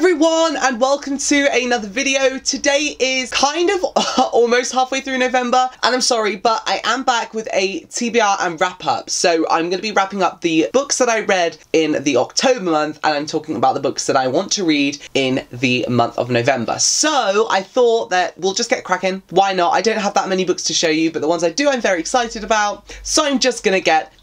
everyone, and welcome to another video. Today is kind of almost halfway through November, and I'm sorry, but I am back with a TBR and wrap up. So I'm going to be wrapping up the books that I read in the October month, and I'm talking about the books that I want to read in the month of November. So I thought that we'll just get cracking. Why not? I don't have that many books to show you, but the ones I do I'm very excited about. So I'm just going to get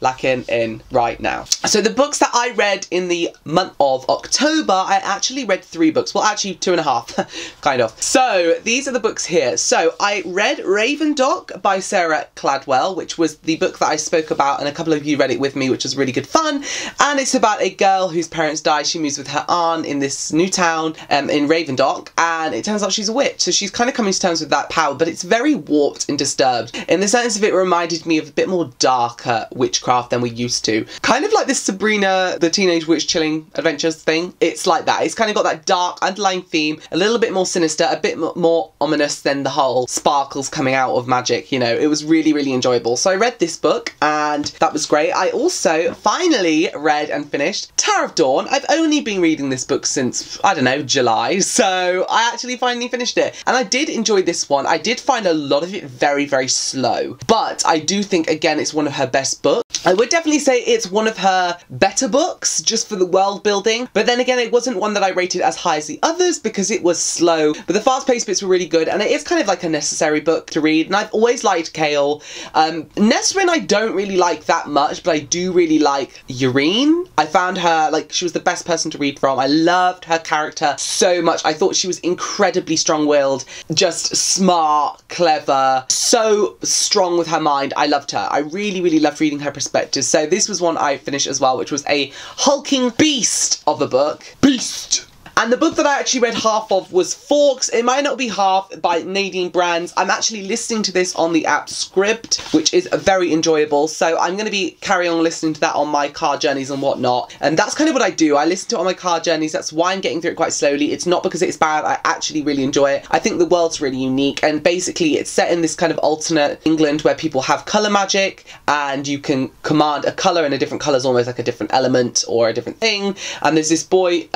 lacking in right now. So the books that I read in the month of October, I actually read 3 books. Well, actually 2.5, kind of. So these are the books here. So I read Raven Dock by Sarah Cladwell, which was the book that I spoke about, and a couple of you read it with me, which was really good fun. And it's about a girl whose parents die. She moves with her aunt in this new town in Raven Dock, and it turns out she's a witch. So she's kind of coming to terms with that power, but it's very warped and disturbed. In the sense of it reminded me of a bit more darker witchcraft than we used to. Kind of like this Sabrina the Teenage Witch Chilling Adventures thing. It's like that. It's kind of got that dark underlying theme, a little bit more sinister, a bit more ominous than the whole sparkles coming out of magic, you know. It was really, really enjoyable. So I read this book, and that was great. I also finally read and finished Taraf Dawn. I've only been reading this book since, I don't know, July, so I actually finally finished it. And I did enjoy this one. I did find a lot of it very, very slow, but I do think, again, it's one of her best books. I would definitely say it's one of her better books, just for the world building, but then again, it wasn't one that I rated as high as the others because it was slow, but the fast-paced bits were really good, and it is kind of like a necessary book to read, and I've always liked Kale. Nesrin I don't really like that much, but I do really like Yrene. I found her, like, she was the best person to read from. I loved her character so much. I thought she was incredibly strong-willed, just smart, clever, so strong with her mind. I loved her. I really, really loved reading her perspective. So this was one I finished as well, which was a hulking beast of a book. Beast! And the book that I actually read half of was Forks. It might not be half, by Nadine Brands. I'm actually listening to this on the app Scribd, which is very enjoyable. So I'm going to be carrying on listening to that on my car journeys and whatnot. And that's kind of what I do. I listen to it on my car journeys. That's why I'm getting through it quite slowly. It's not because it's bad. I actually really enjoy it. I think the world's really unique. And basically it's set in this kind of alternate England where people have colour magic, and you can command a colour, and a different colour is almost like a different element or a different thing. And there's this boy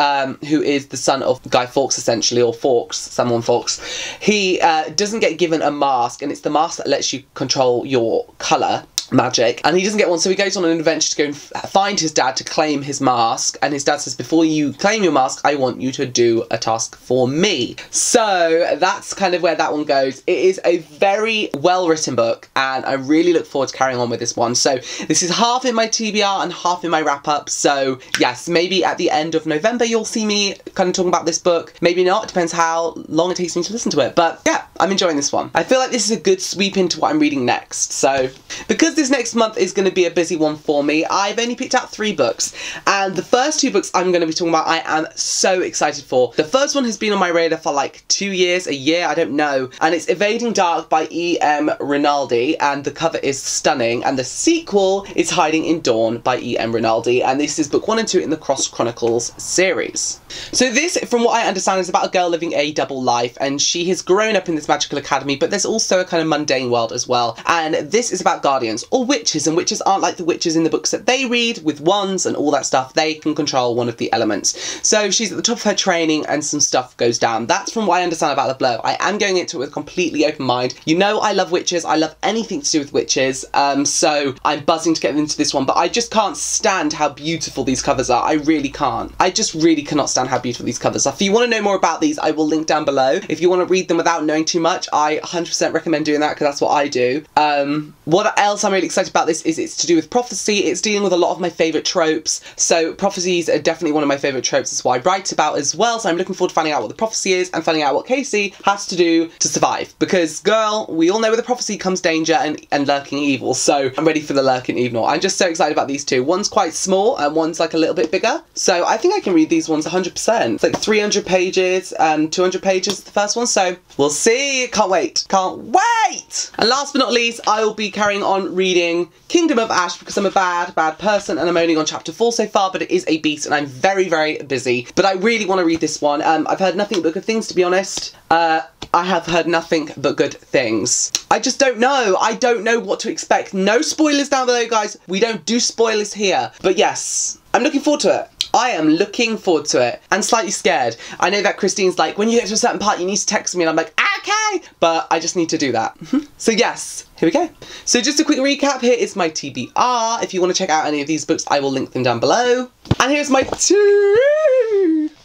who is the son of Guy Fawkes, essentially, or Fawkes, someone Fawkes. He doesn't get given a mask, and it's the mask that lets you control your colour magic, and he doesn't get one, so he goes on an adventure to go and find his dad to claim his mask, and his dad says, before you claim your mask, I want you to do a task for me. So that's kind of where that one goes. It is a very well written book, and I really look forward to carrying on with this one. So this is half in my TBR and half in my wrap up, so yes, maybe at the end of November you'll see me kind of talking about this book, maybe not, it depends how long it takes me to listen to it, but yeah, I'm enjoying this one. I feel like this is a good sweep into what I'm reading next. So because this next month is going to be a busy one for me, I've only picked out 3 books, and the first 2 books I'm going to be talking about I am so excited for. The first one has been on my radar for like 2 years, a year, I don't know, and it's Evading Dark by E.M. Rinaldi, and the cover is stunning, and the sequel is Hiding in Dorne by E.M. Rinaldi, and this is book 1 and 2 in the Cross Chronicles series. So this, from what I understand, is about a girl living a double life, and she has grown up in this magical academy, but there's also a kind of mundane world as well, and this is about guardians, or witches, and witches aren't like the witches in the books that they read with wands and all that stuff. They can control one of the elements. So she's at the top of her training, and some stuff goes down. That's from what I understand about the blurb. I am going into it with a completely open mind. You know I love witches. I love anything to do with witches, so I'm buzzing to get into this one, but I just can't stand how beautiful these covers are. I really can't. I just really cannot stand how beautiful these covers are. If you want to know more about these, I will link down below. If you want to read them without knowing too much, I 100% recommend doing that, because that's what I do. What else I'm really excited about this is it's to do with prophecy. It's dealing with a lot of my favourite tropes, so prophecies are definitely one of my favourite tropes. That's what I write about as well, so I'm looking forward to finding out what the prophecy is and finding out what Casey has to do to survive, because girl, we all know with a prophecy comes danger and lurking evil, so I'm ready for the lurking evil. I'm just so excited about these 2. One's quite small and one's like a little bit bigger, so I think I can read these ones 100%. It's like 300 pages and 200 pages the first one, so we'll see. Can't wait. Can't wait! And last but not least, I will be carrying on reading Kingdom of Ash, because I'm a bad person, and I'm only on chapter 4 so far, but it is a beast, and I'm very, very busy. But I really want to read this one. I've heard nothing but good things, to be honest. I have heard nothing but good things. I just don't know. I don't know what to expect. No spoilers down below, guys. We don't do spoilers here. But yes, I'm looking forward to it. I am looking forward to it and slightly scared. I know that Christine's like, when you get to a certain part, you need to text me, and I'm like, okay, but I just need to do that. So yes, here we go. So just a quick recap, here is my TBR. If you want to check out any of these books, I will link them down below. And here's my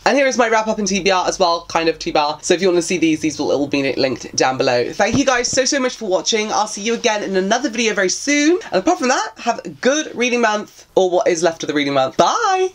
and here is my wrap up and TBR as well, kind of TBR. So if you want to see these will all be linked down below. Thank you guys so much for watching. I'll see you again in another video very soon. And apart from that, have a good reading month, or what is left of the reading month. Bye!